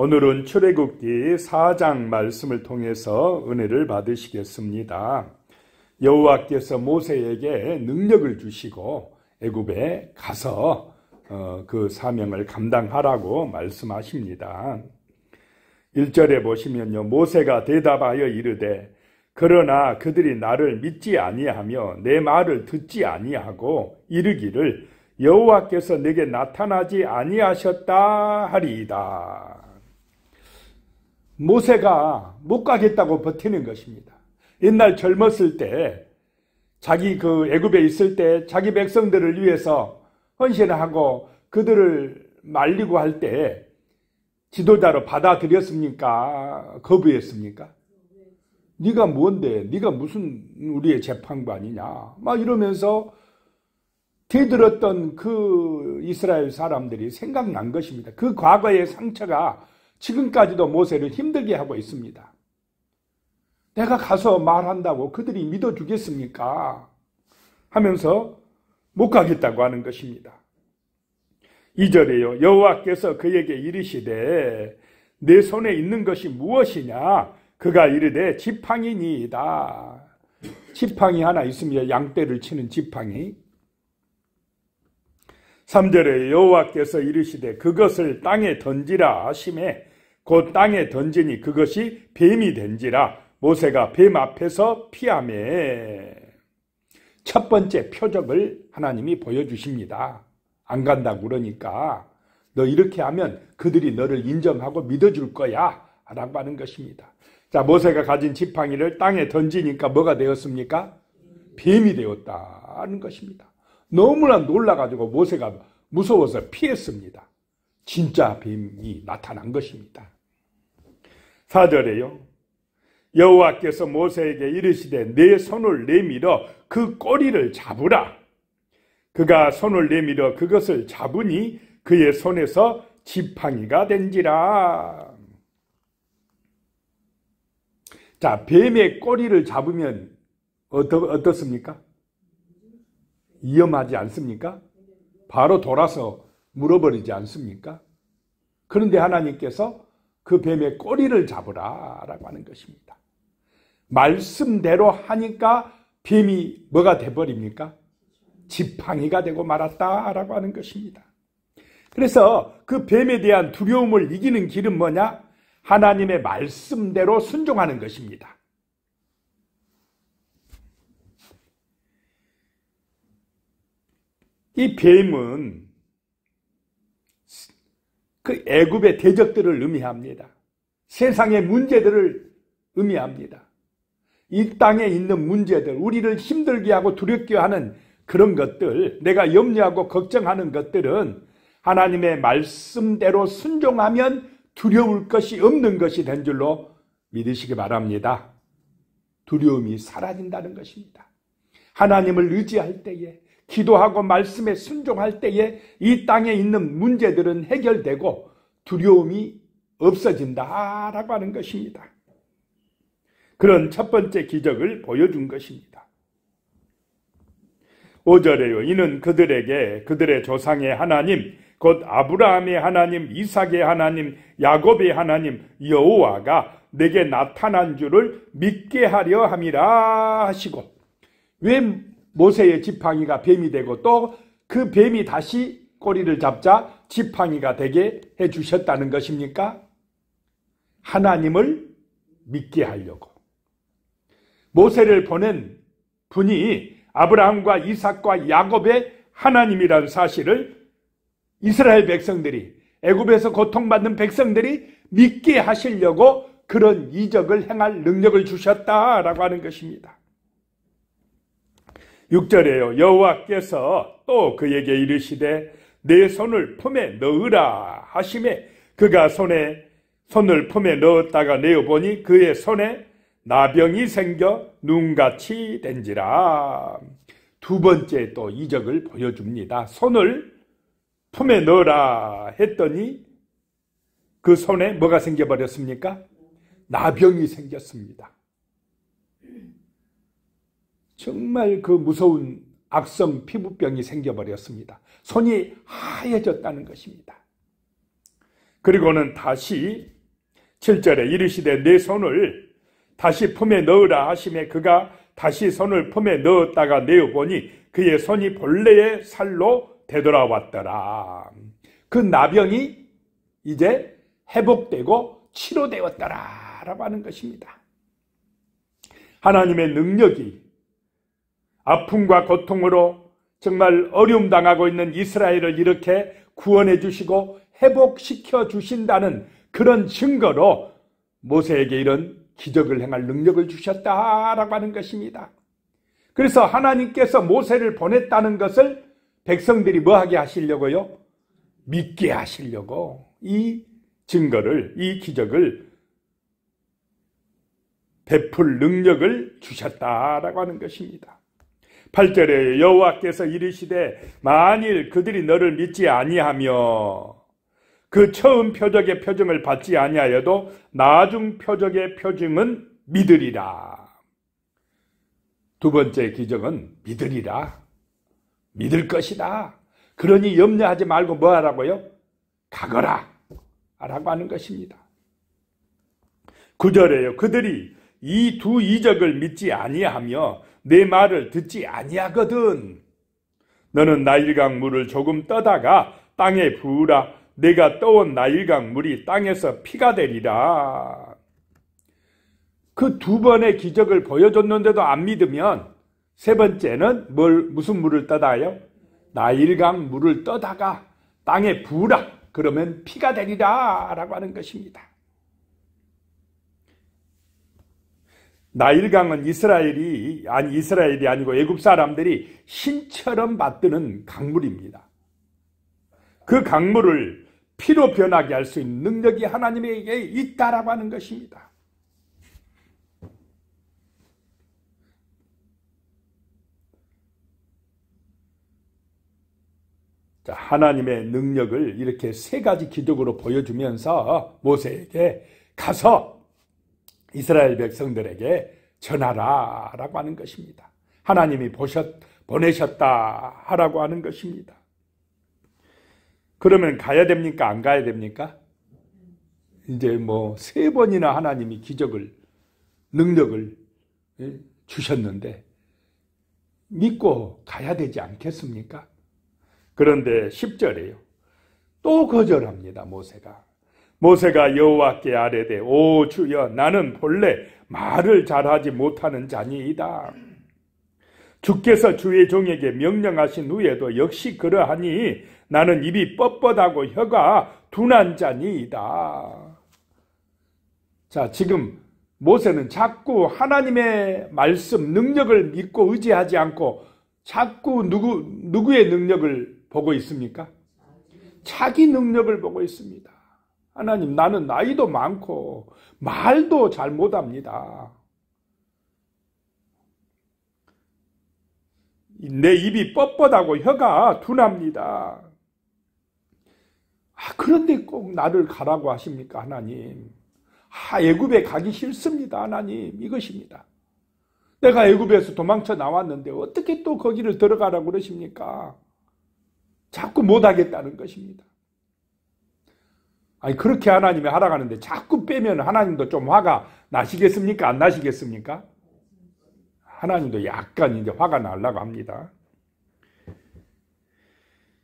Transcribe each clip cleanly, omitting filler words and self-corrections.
오늘은 출애굽기 4장 말씀을 통해서 은혜를 받으시겠습니다. 여호와께서 모세에게 능력을 주시고 애굽에 가서 그 사명을 감당하라고 말씀하십니다. 1절에 보시면요, 모세가 대답하여 이르되 그러나 그들이 나를 믿지 아니하며 내 말을 듣지 아니하고 이르기를 여호와께서 내게 나타나지 아니하셨다 하리이다. 모세가 못 가겠다고 버티는 것입니다. 옛날 젊었을 때 자기 애굽에 있을 때 자기 백성들을 위해서 헌신하고 그들을 말리고 할 때 지도자로 받아들였습니까? 거부했습니까? 네가 뭔데? 네가 무슨 우리의 재판관이냐? 막 이러면서 대들었던 그 이스라엘 사람들이 생각난 것입니다. 그 과거의 상처가 지금까지도 모세를 힘들게 하고 있습니다. 내가 가서 말한다고 그들이 믿어주겠습니까? 하면서 못 가겠다고 하는 것입니다. 2절에요. 여호와께서 그에게 이르시되 내 손에 있는 것이 무엇이냐? 그가 이르되 지팡이니이다. 지팡이 하나 있습니다. 양떼를 치는 지팡이. 3절에 여호와께서 이르시되 그것을 땅에 던지라 하시매 곧 땅에 던지니 그것이 뱀이 된지라 모세가 뱀 앞에서 피하매. 첫 번째 표적을 하나님이 보여주십니다. 안 간다고 그러니까 너 이렇게 하면 그들이 너를 인정하고 믿어줄 거야 라고 하는 것입니다. 자, 모세가 가진 지팡이를 땅에 던지니까 뭐가 되었습니까? 뱀이 되었다는 것입니다. 너무나 놀라가지고 모세가 무서워서 피했습니다. 진짜 뱀이 나타난 것입니다. 4절에요. 여호와께서 모세에게 이르시되 내 손을 내밀어 그 꼬리를 잡으라. 그가 손을 내밀어 그것을 잡으니 그의 손에서 지팡이가 된지라. 자, 뱀의 꼬리를 잡으면 어떻습니까? 위험하지 않습니까? 바로 돌아서 물어버리지 않습니까? 그런데 하나님께서 그 뱀의 꼬리를 잡으라 라고 하는 것입니다. 말씀대로 하니까 뱀이 뭐가 돼버립니까? 지팡이가 되고 말았다라고 하는 것입니다. 그래서 그 뱀에 대한 두려움을 이기는 길은 뭐냐? 하나님의 말씀대로 순종하는 것입니다. 이 뱀은 그 애굽의 대적들을 의미합니다. 세상의 문제들을 의미합니다. 이 땅에 있는 문제들, 우리를 힘들게 하고 두렵게 하는 그런 것들, 내가 염려하고 걱정하는 것들은 하나님의 말씀대로 순종하면 두려울 것이 없는 것이 된 줄로 믿으시기 바랍니다. 두려움이 사라진다는 것입니다. 하나님을 의지할 때에, 기도하고 말씀에 순종할 때에 이 땅에 있는 문제들은 해결되고 두려움이 없어진다라고 하는 것입니다. 그런 첫 번째 기적을 보여준 것입니다. 5절에요. 이는 그들에게 그들의 조상의 하나님 곧 아브라함의 하나님, 이삭의 하나님, 야곱의 하나님 여호와가 내게 나타난 줄을 믿게 하려 함이라 하시고, 왜 모세의 지팡이가 뱀이 되고 또 그 뱀이 다시 꼬리를 잡자 지팡이가 되게 해주셨다는 것입니까? 하나님을 믿게 하려고. 모세를 보낸 분이 아브라함과 이삭과 야곱의 하나님이라는 사실을 이스라엘 백성들이, 애굽에서 고통받는 백성들이 믿게 하시려고 그런 이적을 행할 능력을 주셨다라고 하는 것입니다. 6절에요. 여호와께서 또 그에게 이르시되 내 손을 품에 넣으라 하시매 그가 손을 품에 넣었다가 내어보니 그의 손에 나병이 생겨 눈같이 된지라. 두 번째 또 이적을 보여줍니다. 손을 품에 넣으라 했더니 그 손에 뭐가 생겨버렸습니까? 나병이 생겼습니다. 정말 그 무서운 악성 피부병이 생겨버렸습니다. 손이 하얘졌다는 것입니다. 그리고는 다시 7절에 이르시되 내 손을 다시 품에 넣으라 하시매 그가 다시 손을 품에 넣었다가 내어보니 그의 손이 본래의 살로 되돌아왔더라. 그 나병이 이제 회복되고 치료되었더라 라고 하는 것입니다. 하나님의 능력이 아픔과 고통으로 정말 어려움 당하고 있는 이스라엘을 이렇게 구원해 주시고 회복시켜 주신다는 그런 증거로 모세에게 이런 기적을 행할 능력을 주셨다라고 하는 것입니다. 그래서 하나님께서 모세를 보냈다는 것을 백성들이 뭐하게 하시려고요? 믿게 하시려고 이 증거를, 이 기적을 베풀 능력을 주셨다라고 하는 것입니다. 8절에 여호와께서 이르시되 만일 그들이 너를 믿지 아니하며 그 처음 표적의 표징을 받지 아니하여도 나중 표적의 표징은 믿으리라. 두 번째 기적은 믿으리라. 믿을 것이다. 그러니 염려하지 말고 뭐 하라고요? 가거라 라고 하는 것입니다. 9절에요. 그들이 이 두 이적을 믿지 아니하며 내 말을 듣지 아니하거든. 너는 나일강 물을 조금 떠다가 땅에 부으라. 내가 떠온 나일강 물이 땅에서 피가 되리라. 그 두 번의 기적을 보여줬는데도 안 믿으면 세 번째는 무슨 물을 떠다요? 나일강 물을 떠다가 땅에 부으라. 그러면 피가 되리라 라고 하는 것입니다. 나일강은 이스라엘이 아니고 애굽 사람들이 신처럼 받드는 강물입니다. 그 강물을 피로 변하게 할 수 있는 능력이 하나님에게 있다라고 하는 것입니다. 자, 하나님의 능력을 이렇게 세 가지 기적으로 보여주면서 모세에게 가서 이스라엘 백성들에게 전하라 라고 하는 것입니다. 하나님이 보내셨다 하라고 하는 것입니다. 그러면 가야 됩니까? 안 가야 됩니까? 이제 세 번이나 하나님이 기적을, 능력을 주셨는데 믿고 가야 되지 않겠습니까? 그런데 10절에요. 또 거절합니다, 모세가 여호와께 아뢰되 오 주여 나는 본래 말을 잘하지 못하는 자니이다. 주께서 주의 종에게 명령하신 후에도 역시 그러하니 나는 입이 뻣뻣하고 혀가 둔한 자니이다. 자, 지금 모세는 자꾸 하나님의 말씀, 능력을 믿고 의지하지 않고 자꾸 누구의 능력을 보고 있습니까? 자기 능력을 보고 있습니다. 하나님, 나는 나이도 많고 말도 잘 못합니다. 내 입이 뻣뻣하고 혀가 둔합니다. 그런데 꼭 나를 가라고 하십니까, 하나님? 애굽에 가기 싫습니다, 하나님. 이것입니다. 내가 애굽에서 도망쳐 나왔는데 어떻게 또 거기를 들어가라고 그러십니까? 자꾸 못하겠다는 것입니다. 그렇게 하나님이 하라고 하는데 자꾸 빼면 하나님도 좀 화가 나시겠습니까? 안 나시겠습니까? 하나님도 약간 이제 화가 나려고 합니다.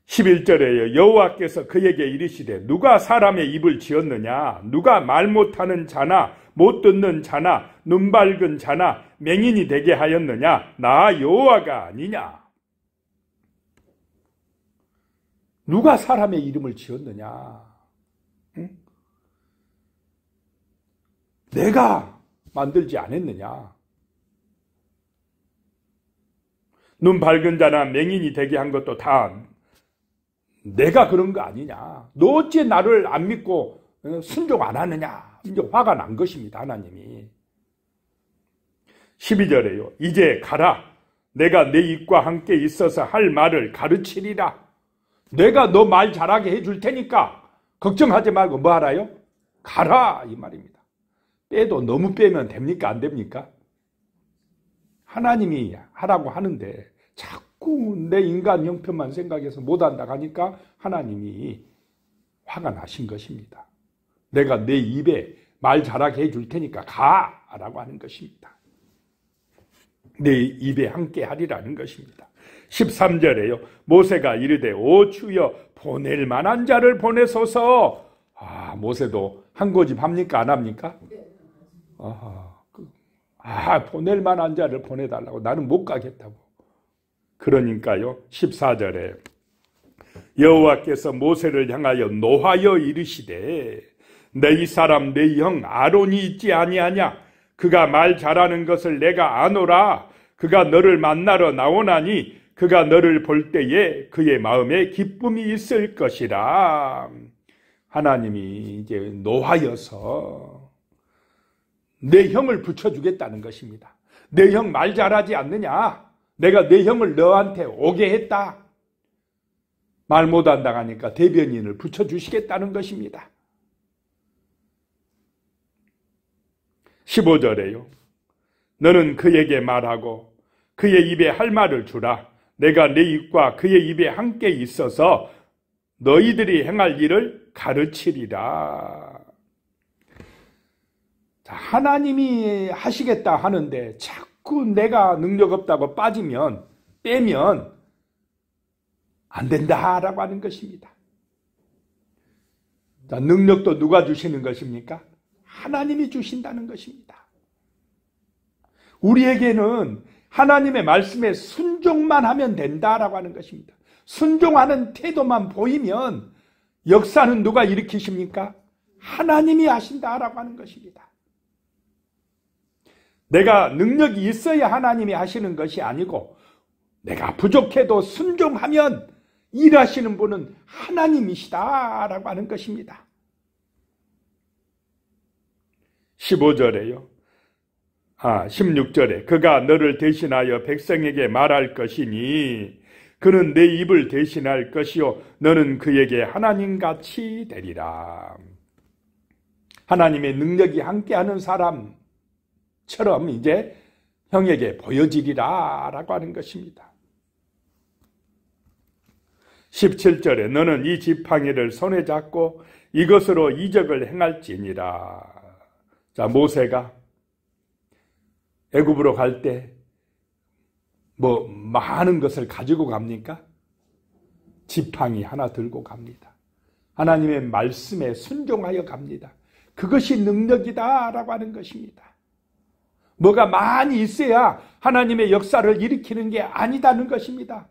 11절에요. 여호와께서 그에게 이르시되 누가 사람의 입을 지었느냐? 누가 말 못하는 자나 못 듣는 자나 눈 밝은 자나 맹인이 되게 하였느냐? 나 여호와가 아니냐? 누가 사람의 이름을 지었느냐? 응? 내가 만들지 않았느냐? 눈 밝은 자나 맹인이 되게 한 것도 다 내가 그런 거 아니냐? 너 어찌 나를 안 믿고 순종 안 하느냐? 이제 화가 난 것입니다, 하나님이. 12절에요. 이제 가라. 내가 내 입과 함께 있어서 할 말을 가르치리라. 내가 너 말 잘하게 해줄 테니까 걱정하지 말고 뭐 하라요? 가라 이 말입니다. 빼도 너무 빼면 됩니까? 안 됩니까? 하나님이 하라고 하는데 자꾸 내 인간 형편만 생각해서 못한다고 하니까 하나님이 화가 나신 것입니다. 내가 내 입에 말 잘하게 해줄 테니까 가라고 하는 것입니다. 내 입에 함께 하리라는 것입니다. 13절에요. 모세가 이르되 오 주여 보낼 만한 자를 보내소서. 모세도 한 고집 합니까? 안 합니까? 보낼 만한 자를 보내달라고. 나는 못 가겠다고. 그러니까요. 14절에 여호와께서 모세를 향하여 노하여 이르시되 내 사람 내 형 아론이 있지 아니하냐? 그가 말 잘하는 것을 내가 아노라. 그가 너를 만나러 나오나니 그가 너를 볼 때에 그의 마음에 기쁨이 있을 것이라. 하나님이 이제 노하여서 내 형을 붙여주겠다는 것입니다. 내 형 말 잘하지 않느냐? 내가 내 형을 너한테 오게 했다. 말 못한다고 하니까 대변인을 붙여주시겠다는 것입니다. 15절에요. 너는 그에게 말하고 그의 입에 할 말을 주라. 내가 내 입과 그의 입에 함께 있어서 너희들이 행할 일을 가르치리라. 자, 하나님이 하시겠다 하는데 자꾸 내가 능력 없다고 빼면 안 된다라고 하는 것입니다. 자, 능력도 누가 주시는 것입니까? 하나님이 주신다는 것입니다. 우리에게는 하나님의 말씀에 순종만 하면 된다라고 하는 것입니다. 순종하는 태도만 보이면 역사는 누가 일으키십니까? 하나님이 하신다라고 하는 것입니다. 내가 능력이 있어야 하나님이 하시는 것이 아니고 내가 부족해도 순종하면 일하시는 분은 하나님이시다라고 하는 것입니다. 16절에 그가 너를 대신하여 백성에게 말할 것이니 그는 내 입을 대신할 것이요 너는 그에게 하나님같이 되리라. 하나님의 능력이 함께하는 사람처럼 이제 형에게 보여지리라 라고 하는 것입니다. 17절에 너는 이 지팡이를 손에 잡고 이것으로 이적을 행할지니라. 자, 모세가 애굽으로 갈 때 많은 것을 가지고 갑니까? 지팡이 하나 들고 갑니다. 하나님의 말씀에 순종하여 갑니다. 그것이 능력이다라고 하는 것입니다. 뭐가 많이 있어야 하나님의 역사를 일으키는 게 아니다는 것입니다.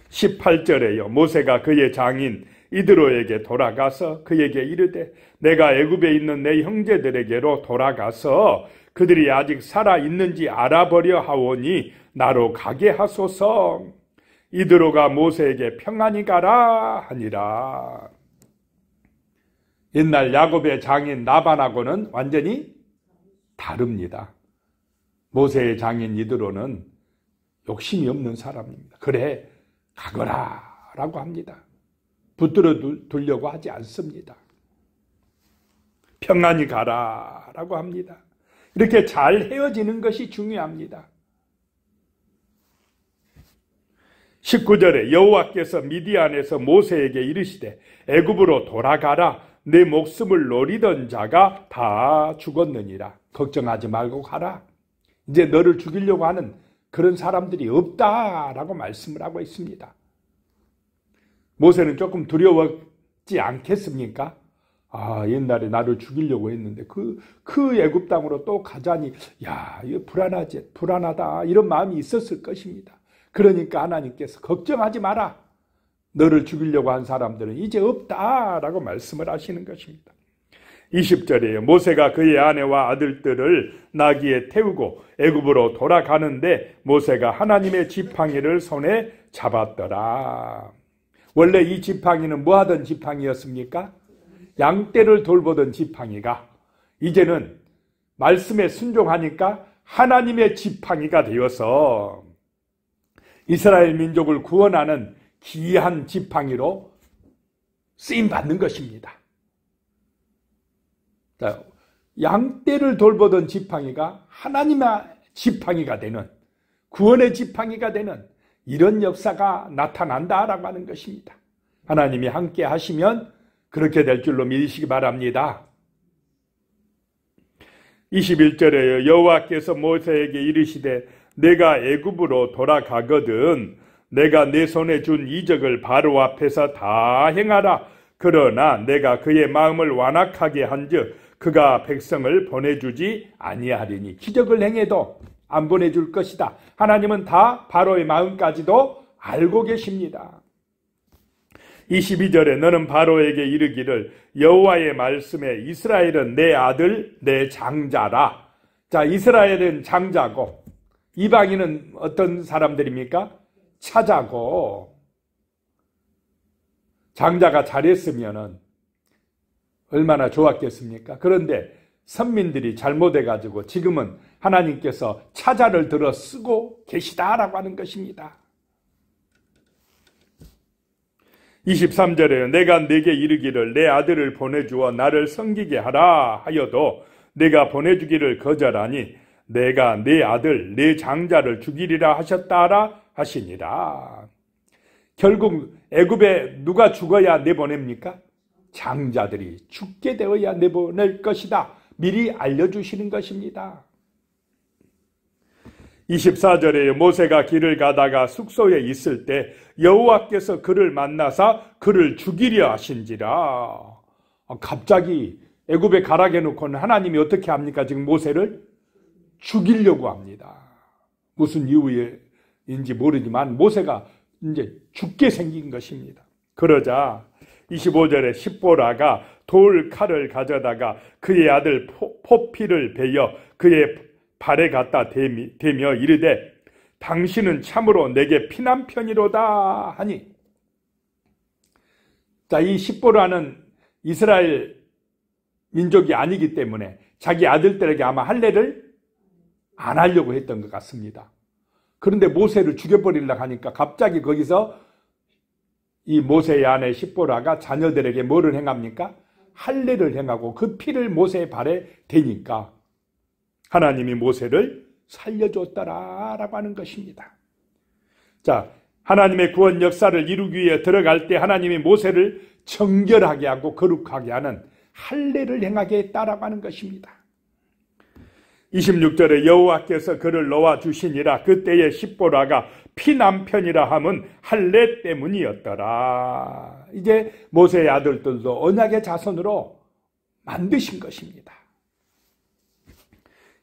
18절에요. 모세가 그의 장인 이드로에게 돌아가서 그에게 이르되 내가 애굽에 있는 내 형제들에게로 돌아가서 그들이 아직 살아있는지 알아보려 하오니 나로 가게 하소서. 이드로가 모세에게 평안히 가라 하니라. 옛날 야곱의 장인 라반하고는 완전히 다릅니다. 모세의 장인 이드로는 욕심이 없는 사람입니다. 그래 가거라 라고 합니다. 붙들어 두려고 하지 않습니다. 평안히 가라 라고 합니다. 이렇게 잘 헤어지는 것이 중요합니다. 19절에 여호와께서 미디안에서 모세에게 이르시되 애굽으로 돌아가라. 내 목숨을 노리던 자가 다 죽었느니라. 걱정하지 말고 가라. 이제 너를 죽이려고 하는 그런 사람들이 없다라고 말씀을 하고 있습니다. 모세는 조금 두려웠지 않겠습니까? 옛날에 나를 죽이려고 했는데 그 애굽 땅으로 또 가자니 이거 불안하다 이런 마음이 있었을 것입니다. 그러니까 하나님께서 걱정하지 마라. 너를 죽이려고 한 사람들은 이제 없다라고 말씀을 하시는 것입니다. 20절이에요. 모세가 그의 아내와 아들들을 나귀에 태우고 애굽으로 돌아가는데 모세가 하나님의 지팡이를 손에 잡았더라. 원래 이 지팡이는 뭐 하던 지팡이였습니까? 양떼를 돌보던 지팡이가 이제는 말씀에 순종하니까 하나님의 지팡이가 되어서 이스라엘 민족을 구원하는 귀한 지팡이로 쓰임받는 것입니다. 자, 양떼를 돌보던 지팡이가 하나님의 지팡이가 되는, 구원의 지팡이가 되는 이런 역사가 나타난다라고 하는 것입니다. 하나님이 함께 하시면 그렇게 될 줄로 믿으시기 바랍니다. 21절에요. 여호와께서 모세에게 이르시되 내가 애굽으로 돌아가거든 내가 내 손에 준 이적을 바로 앞에서 다 행하라. 그러나 내가 그의 마음을 완악하게 한즉 그가 백성을 보내주지 아니하리니. 기적을 행해도 안 보내줄 것이다. 하나님은 다 바로의 마음까지도 알고 계십니다. 22절에 너는 바로에게 이르기를 여호와의 말씀에 이스라엘은 내 아들 내 장자라. 자, 이스라엘은 장자고 이방인은 어떤 사람들입니까? 차자고. 장자가 잘했으면 얼마나 좋았겠습니까? 그런데 선민들이 잘못해가지고 지금은 하나님께서 차자를 들어 쓰고 계시다라고 하는 것입니다. 23절에 내가 네게 이르기를 내 아들을 보내주어 나를 섬기게 하라 하여도 내가 보내주기를 거절하니 내가 내 아들 내 장자를 죽이리라 하셨다라 하시니라. 결국 애굽에 누가 죽어야 내보냅니까? 장자들이 죽게 되어야 내보낼 것이다. 미리 알려주시는 것입니다. 24절에 모세가 길을 가다가 숙소에 있을 때 여호와께서 그를 만나사 그를 죽이려 하신지라. 갑자기 애굽에 가라게 놓고는 하나님이 어떻게 합니까? 지금 모세를 죽이려고 합니다. 무슨 이유인지 모르지만 모세가 이제 죽게 생긴 것입니다. 그러자 25절에 십보라가 돌 칼을 가져다가 그의 아들 포피를 베어 그의 발에 갖다 대며 이르되 당신은 참으로 내게 피난편이로다 하니. 자, 이 십보라는 이스라엘 민족이 아니기 때문에 자기 아들들에게 아마 할례를 안 하려고 했던 것 같습니다. 그런데 모세를 죽여버리려고 하니까 갑자기 거기서 이 모세의 아내 십보라가 자녀들에게 뭐를 행합니까? 할례를 행하고 그 피를 모세의 발에 대니까 하나님이 모세를 살려줬더라라고 하는 것입니다. 자, 하나님의 구원 역사를 이루기 위해 들어갈 때 하나님이 모세를 정결하게 하고 거룩하게 하는 할례를 행하게 했다라고 하는 것입니다. 26절에 여호와께서 그를 놓아 주시니라. 그때의 십보라가 피남편이라 함은 할례 때문이었더라. 이제 모세의 아들들도 언약의 자손으로 만드신 것입니다.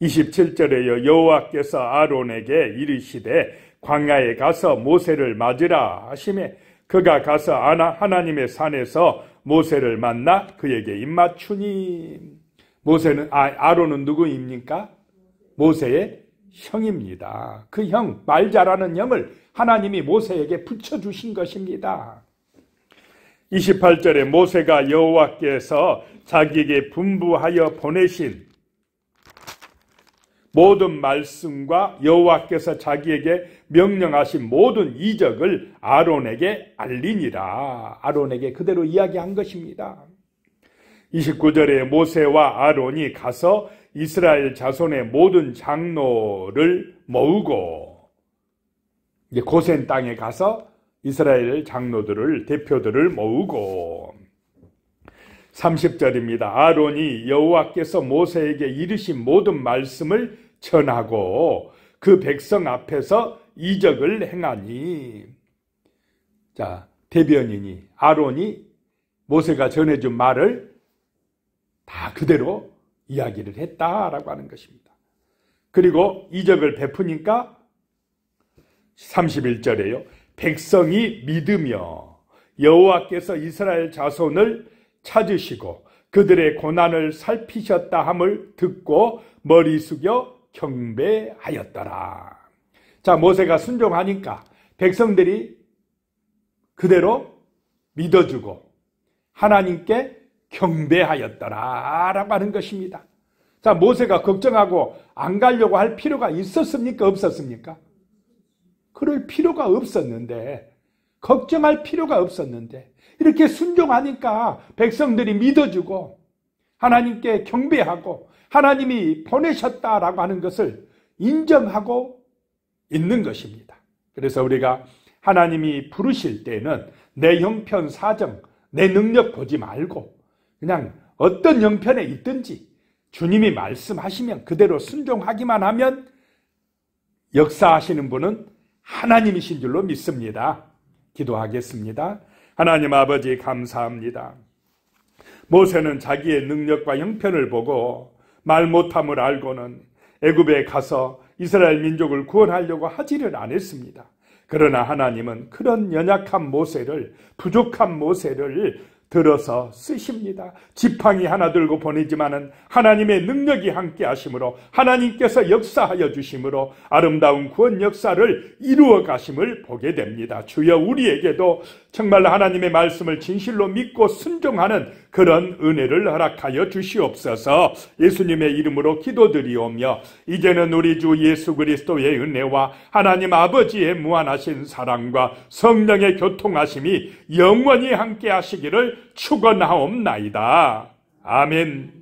27절에요. 여호와께서 아론에게 이르시되 광야에 가서 모세를 맞으라 하시매 그가 가서 하나님의 산에서 모세를 만나 그에게 입맞추니. 아론은 누구입니까? 모세의 형입니다. 그 형, 말 잘하는 형을 하나님이 모세에게 붙여주신 것입니다. 28절에 모세가 여호와께서 자기에게 분부하여 보내신 모든 말씀과 여호와께서 자기에게 명령하신 모든 이적을 아론에게 알리니라. 아론에게 그대로 이야기한 것입니다. 29절에 모세와 아론이 가서 이스라엘 자손의 모든 장로를 모으고 이제 고센 땅에 가서 이스라엘 장로들을 대표들을 모으고 30절입니다. 아론이 여호와께서 모세에게 이르신 모든 말씀을 전하고 그 백성 앞에서 이적을 행하니. 자, 대변인이 아론이 모세가 전해준 말을 다 그대로 이야기를 했다라고 하는 것입니다. 그리고 이적을 베푸니까 31절에요. 백성이 믿으며 여호와께서 이스라엘 자손을 찾으시고 그들의 고난을 살피셨다 함을 듣고 머리 숙여 경배하였더라. 자, 모세가 순종하니까 백성들이 그대로 믿어주고 하나님께 경배하였더라 라고 하는 것입니다. 자, 모세가 걱정하고 안 가려고 할 필요가 있었습니까? 없었습니까? 그럴 필요가 없었는데, 걱정할 필요가 없었는데 이렇게 순종하니까 백성들이 믿어주고 하나님께 경배하고 하나님이 보내셨다라고 하는 것을 인정하고 있는 것입니다. 그래서 우리가 하나님이 부르실 때는 내 형편 사정, 내 능력 보지 말고 그냥 어떤 형편에 있든지 주님이 말씀하시면 그대로 순종하기만 하면 역사하시는 분은 하나님이신 줄로 믿습니다. 기도하겠습니다. 하나님 아버지 감사합니다. 모세는 자기의 능력과 형편을 보고 말 못함을 알고는 애굽에 가서 이스라엘 민족을 구원하려고 하지를 않았습니다. 그러나 하나님은 그런 연약한 모세를, 부족한 모세를 들어서 쓰십니다. 지팡이 하나 들고 보내지만은 하나님의 능력이 함께 하심으로 하나님께서 역사하여 주심으로 아름다운 구원 역사를 이루어 가심을 보게 됩니다. 주여 우리에게도 정말 하나님의 말씀을 진실로 믿고 순종하는 그런 은혜를 허락하여 주시옵소서. 예수님의 이름으로 기도드리오며 이제는 우리 주 예수 그리스도의 은혜와 하나님 아버지의 무한하신 사랑과 성령의 교통하심이 영원히 함께 하시기를 축원하옵나이다. 아멘.